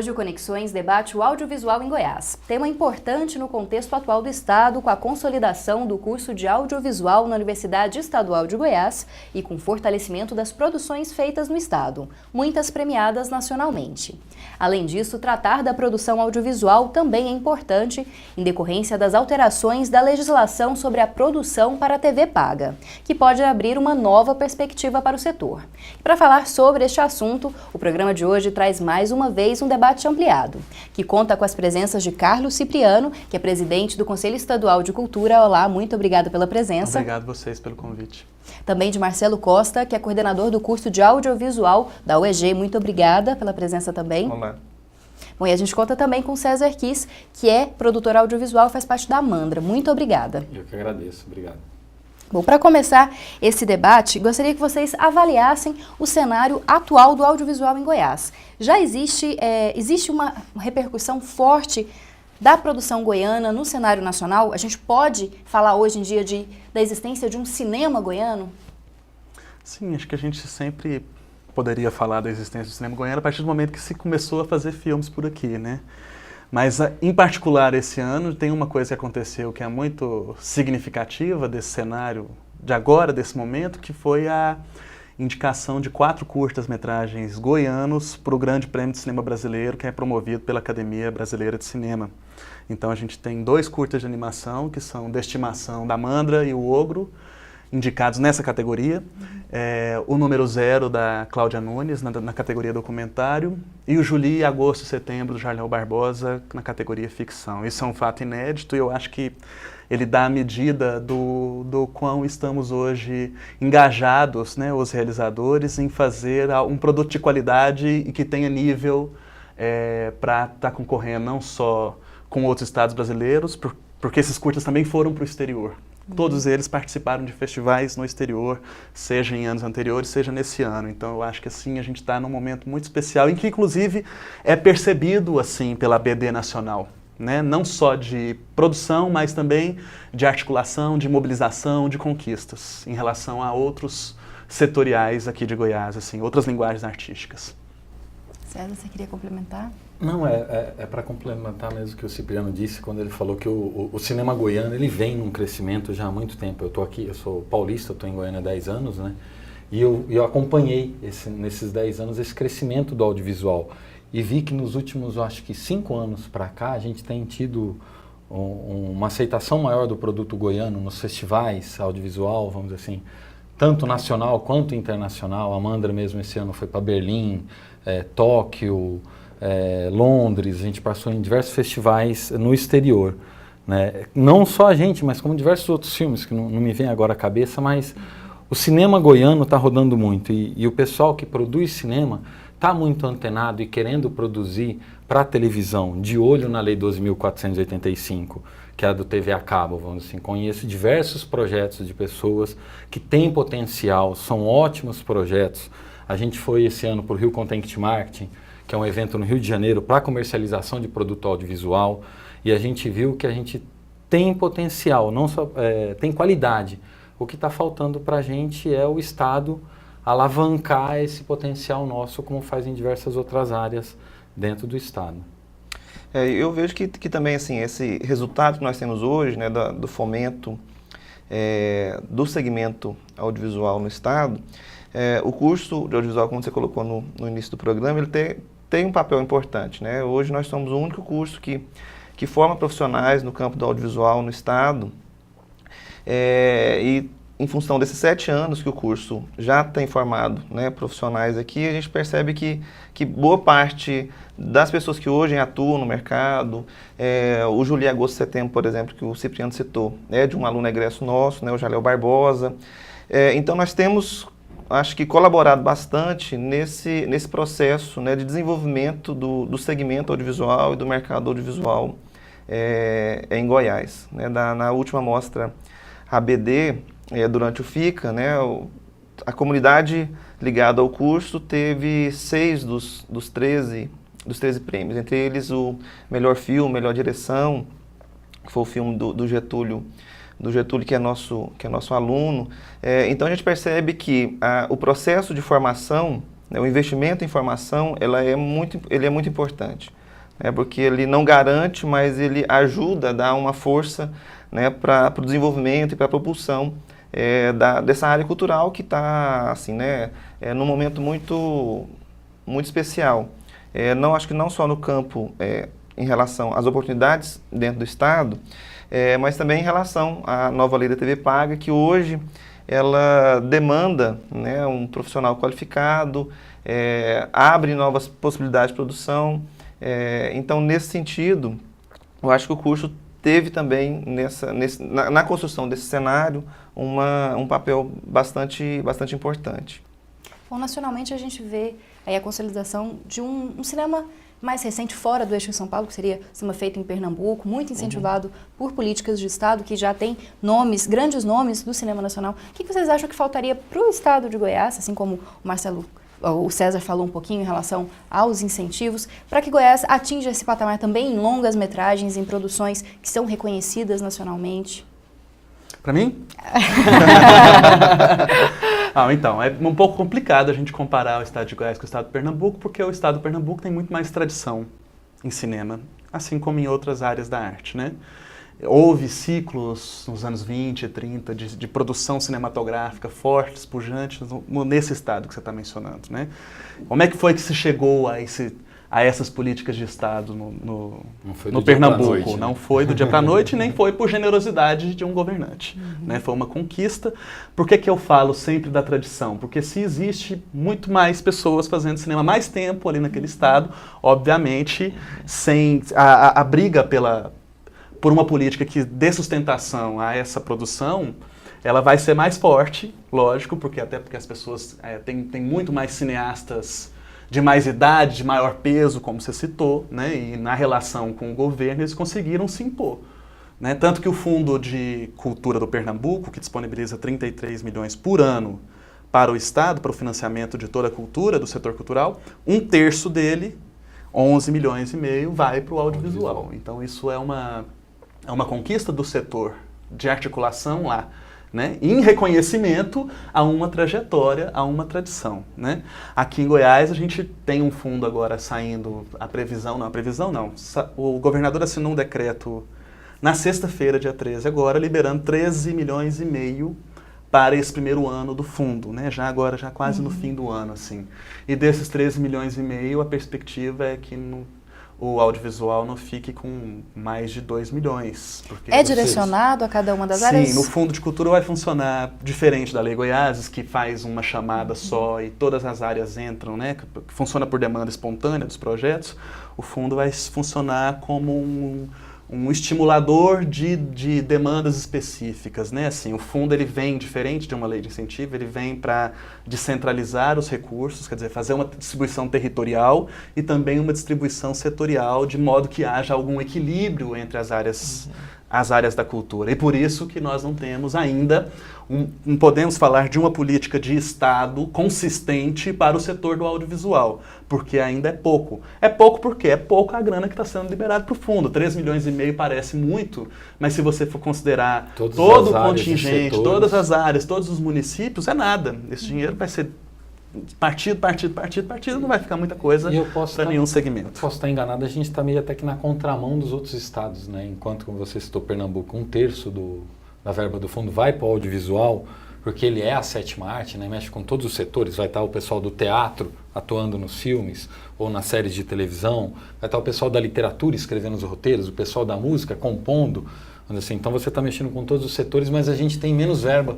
Hoje o Conexões debate o audiovisual em Goiás, tema importante no contexto atual do Estado, com a consolidação do curso de audiovisual na Universidade Estadual de Goiás e com fortalecimento das produções feitas no Estado, muitas premiadas nacionalmente. Além disso, tratar da produção audiovisual também é importante, em decorrência das alterações da legislação sobre a produção para a TV paga, que pode abrir uma nova perspectiva para o setor. Para falar sobre este assunto, o programa de hoje traz mais uma vez um debate ampliado, que conta com as presenças de Carlos Cipriano, que é presidente do Conselho Estadual de Cultura. Olá, muito obrigada pela presença. Obrigado a vocês pelo convite. Também de Marcelo Costa, que é coordenador do curso de audiovisual da UEG. Muito obrigada pela presença também. Olá. Bom, e a gente conta também com César Kiss, que é produtor audiovisual e faz parte da Amandra. Muito obrigada. Eu que agradeço. Obrigado. Bom, para começar esse debate, gostaria que vocês avaliassem o cenário atual do audiovisual em Goiás. Já existe uma repercussão forte da produção goiana no cenário nacional? A gente pode falar hoje em dia da existência de um cinema goiano? Sim, acho que a gente sempre poderia falar da existência do cinema goiano a partir do momento que se começou a fazer filmes por aqui, né? Mas, em particular, esse ano, tem uma coisa que aconteceu que é muito significativa desse cenário de agora, desse momento, que foi a indicação de 4 curtas-metragens goianos para o Grande Prêmio de Cinema Brasileiro, que é promovido pela Academia Brasileira de Cinema. Então, a gente tem 2 curtas de animação, que são De Estimação da Amandra e O Ogro, indicados nessa categoria, o Número 0 da Cláudia Nunes, na categoria documentário, e o Juli, Agosto e Setembro, do Jarléu Barbosa, na categoria ficção. Isso é um fato inédito e eu acho que ele dá a medida do quão estamos hoje engajados, né, os realizadores, em fazer um produto de qualidade e que tenha nível para estar concorrendo não só com outros estados brasileiros, porque esses curtas também foram para o exterior. Todos eles participaram de festivais no exterior, seja em anos anteriores, seja nesse ano. Então eu acho que assim a gente está num momento muito especial, em que inclusive é percebido assim pela BD nacional, né? Não só de produção, mas também de articulação, de mobilização, de conquistas, em relação a outros setoriais aqui de Goiás, assim, outras linguagens artísticas. César, você queria complementar? Não, é para complementar mesmo o que o Cipriano disse, quando ele falou que o cinema goiano ele vem num crescimento já há muito tempo. Eu estou aqui, eu sou paulista, estou em Goiânia há 10 anos, né? E eu acompanhei nesses 10 anos esse crescimento do audiovisual. E vi que nos últimos, eu acho que 5 anos para cá, a gente tem tido uma aceitação maior do produto goiano nos festivais audiovisual, vamos dizer assim, tanto nacional quanto internacional. A Amandra mesmo esse ano foi para Berlim, Tóquio, Londres, a gente passou em diversos festivais no exterior, né? Não só a gente, mas como diversos outros filmes, que não me vem agora à cabeça, mas o cinema goiano está rodando muito e o pessoal que produz cinema está muito antenado e querendo produzir para a televisão, de olho na Lei 12.485, que é a do TV a cabo, vamos assim. Conheço diversos projetos de pessoas que têm potencial, são ótimos projetos. A gente foi esse ano para o Rio Content Marketing, que é um evento no Rio de Janeiro para comercialização de produto audiovisual, e a gente viu que a gente tem potencial, não só tem qualidade. O que está faltando para a gente é o Estado alavancar esse potencial nosso, como faz em diversas outras áreas dentro do Estado. Eu vejo que também assim, esse resultado que nós temos hoje, né, do fomento do segmento audiovisual no Estado, o curso de audiovisual, como você colocou no início do programa, ele tem um papel importante, né? Hoje nós somos o único curso que forma profissionais no campo do audiovisual no Estado, e em função desses 7 anos que o curso já tem formado, né, profissionais aqui, a gente percebe que boa parte das pessoas que hoje atuam no mercado, o Juli, Agosto e Setembro, por exemplo, que o Cipriano citou, é de um aluno egresso nosso, né, o Jarléu Barbosa. Então nós temos, acho que, colaborado bastante nesse processo, né, de desenvolvimento do segmento audiovisual e do mercado audiovisual em Goiás, né? Na última mostra ABD, durante o FICA, né, a comunidade ligada ao curso teve 6 dos 13 prêmios, entre eles o melhor filme, melhor direção, que foi o filme do Getúlio, que é nosso aluno. Então a gente percebe que o processo de formação né, o investimento em formação ele é muito importante, né, porque ele não garante, mas ele ajuda a dar uma força, né, para o desenvolvimento e para a propulsão dessa área cultural que está assim, né, num momento muito especial. Acho que não só no campo em relação às oportunidades dentro do Estado, mas também em relação à nova lei da TV paga, que hoje ela demanda, né, um profissional qualificado, abre novas possibilidades de produção. Então, nesse sentido, eu acho que o curso teve também na construção desse cenário um papel bastante importante. Bom, nacionalmente a gente vê aí a consolidação de um cinema mais recente fora do eixo de São Paulo, que seria cinema feito em Pernambuco, muito incentivado por políticas de Estado, que já tem nomes, grandes nomes do cinema nacional. O que vocês acham que faltaria para o Estado de Goiás, assim como o César falou um pouquinho em relação aos incentivos, para que Goiás atinja esse patamar também em longas metragens, em produções que são reconhecidas nacionalmente? Para mim? Então, é um pouco complicado a gente comparar o estado de Goiás com o estado de Pernambuco, porque o estado de Pernambuco tem muito mais tradição em cinema, assim como em outras áreas da arte, né? Houve ciclos nos anos 20 e 30 de produção cinematográfica fortes, pujantes, nesse estado que você está mencionando, né? Como é que foi que se chegou a essas políticas de Estado no Pernambuco? Noite, né? Não foi do dia para a noite, nem foi por generosidade de um governante. Né? Foi uma conquista. Por que eu falo sempre da tradição? Porque se existe muito mais pessoas fazendo cinema mais tempo ali naquele Estado, obviamente, sem a briga por uma política que dê sustentação a essa produção, ela vai ser mais forte, lógico, porque as pessoas têm muito mais cineastas de mais idade, de maior peso, como você citou, né? E na relação com o governo eles conseguiram se impor. Né? Tanto que o Fundo de Cultura do Pernambuco, que disponibiliza 33 milhões por ano para o Estado, para o financiamento de toda a cultura, do setor cultural, 1/3 dele, 11 milhões e meio, vai para o audiovisual. Então isso é uma conquista do setor de articulação lá, né? Em reconhecimento a uma trajetória, a uma tradição, né? Aqui em Goiás a gente tem um fundo agora saindo, o governador assinou um decreto na sexta-feira, dia 13 agora, liberando 13 milhões e meio para esse primeiro ano do fundo, né? Já quase no fim do ano, assim. E desses 13 milhões e meio, a perspectiva é que o audiovisual não fique com mais de 2 milhões. Porque direcionado a cada uma das áreas? Sim, no Fundo de Cultura vai funcionar diferente da Lei Goiás, que faz uma chamada só e todas as áreas entram, né? Que funciona por demanda espontânea dos projetos. O fundo vai funcionar como um estimulador de demandas específicas, né? Assim, o fundo ele vem diferente de uma lei de incentivo, ele vem para descentralizar os recursos, quer dizer, fazer uma distribuição territorial e também uma distribuição setorial, de modo que haja algum equilíbrio entre as áreas da cultura. E por isso que nós não temos ainda, não podemos falar de uma política de Estado consistente para o setor do audiovisual, porque ainda é pouco. É pouco porque é pouco a grana que está sendo liberada para o fundo. 3 milhões e meio parece muito, mas se você for considerar todo o contingente, todas as áreas, todos os municípios, é nada. Esse dinheiro vai ser partido, não vai ficar muita coisa para nenhum segmento. Posso estar enganado, a gente está meio até que na contramão dos outros estados, né? Enquanto, como você citou, Pernambuco, 1/3 da verba do fundo vai para o audiovisual, porque ele é a sétima arte, né? Mexe com todos os setores, vai estar o pessoal do teatro atuando nos filmes ou nas séries de televisão, vai estar o pessoal da literatura escrevendo os roteiros, o pessoal da música compondo, assim, então você está mexendo com todos os setores, mas a gente tem menos verba.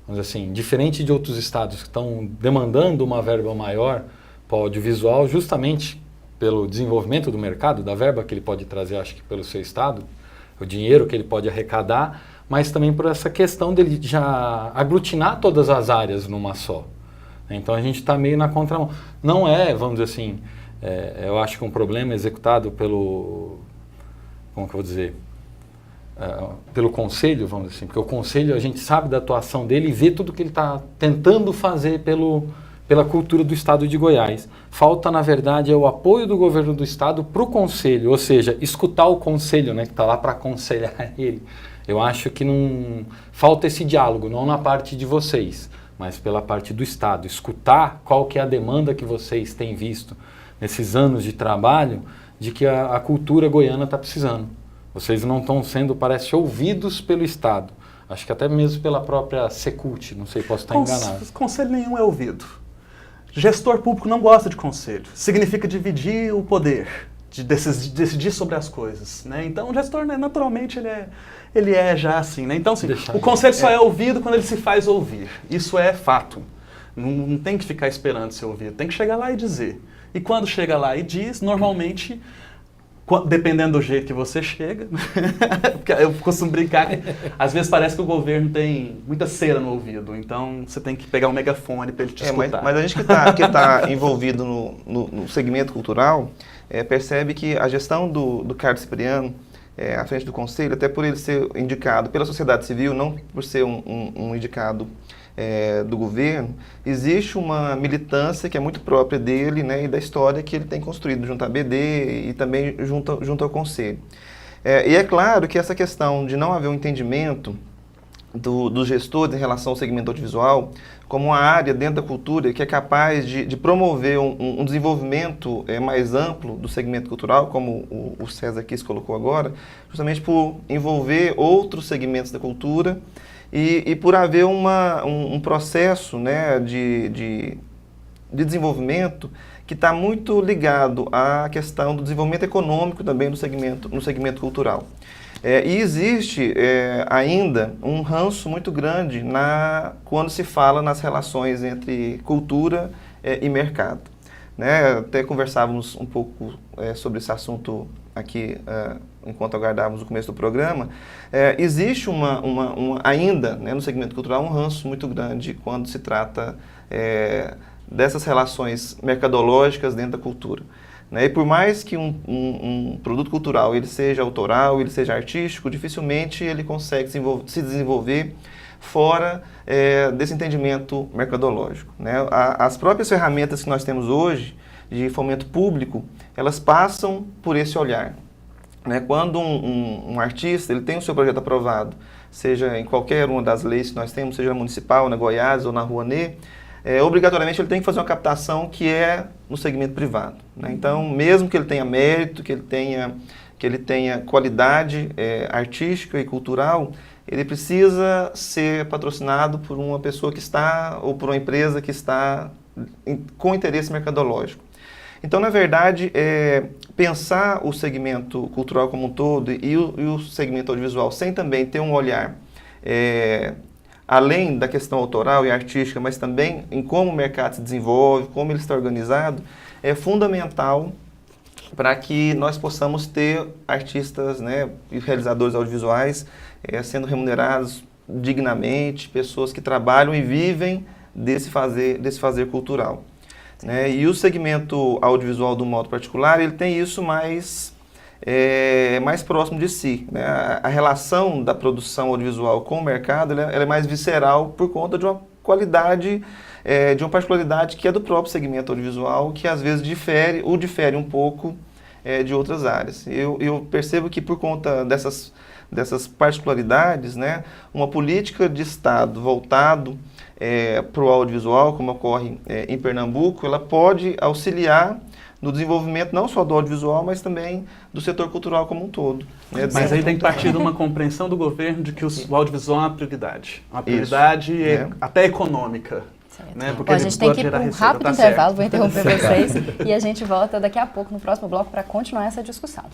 Mas assim, diferente de outros estados que estão demandando uma verba maior para o audiovisual, justamente pelo desenvolvimento do mercado, da verba que ele pode trazer, acho que pelo seu estado, o dinheiro que ele pode arrecadar, mas também por essa questão dele já aglutinar todas as áreas numa só. Então a gente está meio na contramão. Não é, vamos dizer assim, eu acho que um problema executado pelo, como que eu vou dizer, pelo conselho, vamos dizer assim, porque o conselho a gente sabe da atuação dele e vê tudo que ele está tentando fazer pela cultura do estado de Goiás. Falta, na verdade, o apoio do governo do estado para o conselho, ou seja, escutar o conselho, né, que está lá para aconselhar ele. Eu acho que não falta esse diálogo, não na parte de vocês, mas pela parte do Estado. Escutar qual que é a demanda que vocês têm visto nesses anos de trabalho de que a cultura goiana está precisando. Vocês não estão sendo, parece, ouvidos pelo Estado. Acho que até mesmo pela própria Secult, não sei, posso estar enganado. Conselho nenhum é ouvido. Gestor público não gosta de conselho. Significa dividir o poder, de decidir sobre as coisas, né? Então o gestor, né, naturalmente, ele é já assim, né? Então, assim, o conselho só é ouvido quando ele se faz ouvir. Isso é fato. Não tem que ficar esperando ser ouvido. Tem que chegar lá e dizer. E quando chega lá e diz, normalmente, dependendo do jeito que você chega, porque eu costumo brincar que às vezes parece que o governo tem muita cera no ouvido, então você tem que pegar um megafone para ele te escutar. Mas a gente que tá envolvido no segmento cultural, percebe que a gestão do Carlos Cipriano, à frente do conselho, até por ele ser indicado pela sociedade civil, não por ser um indicado do governo, existe uma militância que é muito própria dele, né, e da história que ele tem construído junto à BD e também junto ao Conselho. E é claro que essa questão de não haver um entendimento dos gestores em relação ao segmento audiovisual como uma área dentro da cultura que é capaz de promover um desenvolvimento mais amplo do segmento cultural, como o César Kiss colocou agora, justamente por envolver outros segmentos da cultura e por haver um processo, né, de desenvolvimento que está muito ligado à questão do desenvolvimento econômico também no segmento cultural. E existe ainda um ranço muito grande quando se fala nas relações entre cultura e mercado, né? Até conversávamos um pouco sobre esse assunto aqui enquanto aguardávamos o começo do programa. Existe ainda, né, no segmento cultural, um ranço muito grande quando se trata dessas relações mercadológicas dentro da cultura. Né? E por mais que um produto cultural ele seja autoral, ele seja artístico, dificilmente ele consegue se desenvolver fora desse entendimento mercadológico. Né? As próprias ferramentas que nós temos hoje de fomento público, elas passam por esse olhar. Né? Quando um artista ele tem o seu projeto aprovado, seja em qualquer uma das leis que nós temos, seja municipal, na Goiás ou na Rouanet, obrigatoriamente ele tem que fazer uma captação que é no segmento privado. Né? Então, mesmo que ele tenha mérito, que ele tenha qualidade artística e cultural, ele precisa ser patrocinado por uma pessoa que está, ou por uma empresa que está com interesse mercadológico. Então, na verdade, pensar o segmento cultural como um todo e o segmento audiovisual sem também ter um olhar além da questão autoral e artística, mas também em como o mercado se desenvolve, como ele está organizado, é fundamental para que nós possamos ter artistas, né, e realizadores audiovisuais sendo remunerados dignamente, pessoas que trabalham e vivem desse fazer cultural. Né? E o segmento audiovisual, do modo particular, ele tem isso mais próximo de si. Né? A relação da produção audiovisual com o mercado ela é mais visceral por conta de uma qualidade, de uma particularidade que é do próprio segmento audiovisual, que às vezes difere um pouco de outras áreas. Eu percebo que por conta dessas particularidades, né, uma política de Estado voltado para o audiovisual, como ocorre em Pernambuco, ela pode auxiliar no desenvolvimento não só do audiovisual, mas também do setor cultural como um todo. Né? Mas aí tem que partir de uma compreensão do governo de que o audiovisual é uma prioridade. Uma prioridade até econômica. Né? Bom, a gente tem que ir para um rápido intervalo, vou interromper vocês, e a gente volta daqui a pouco no próximo bloco para continuar essa discussão.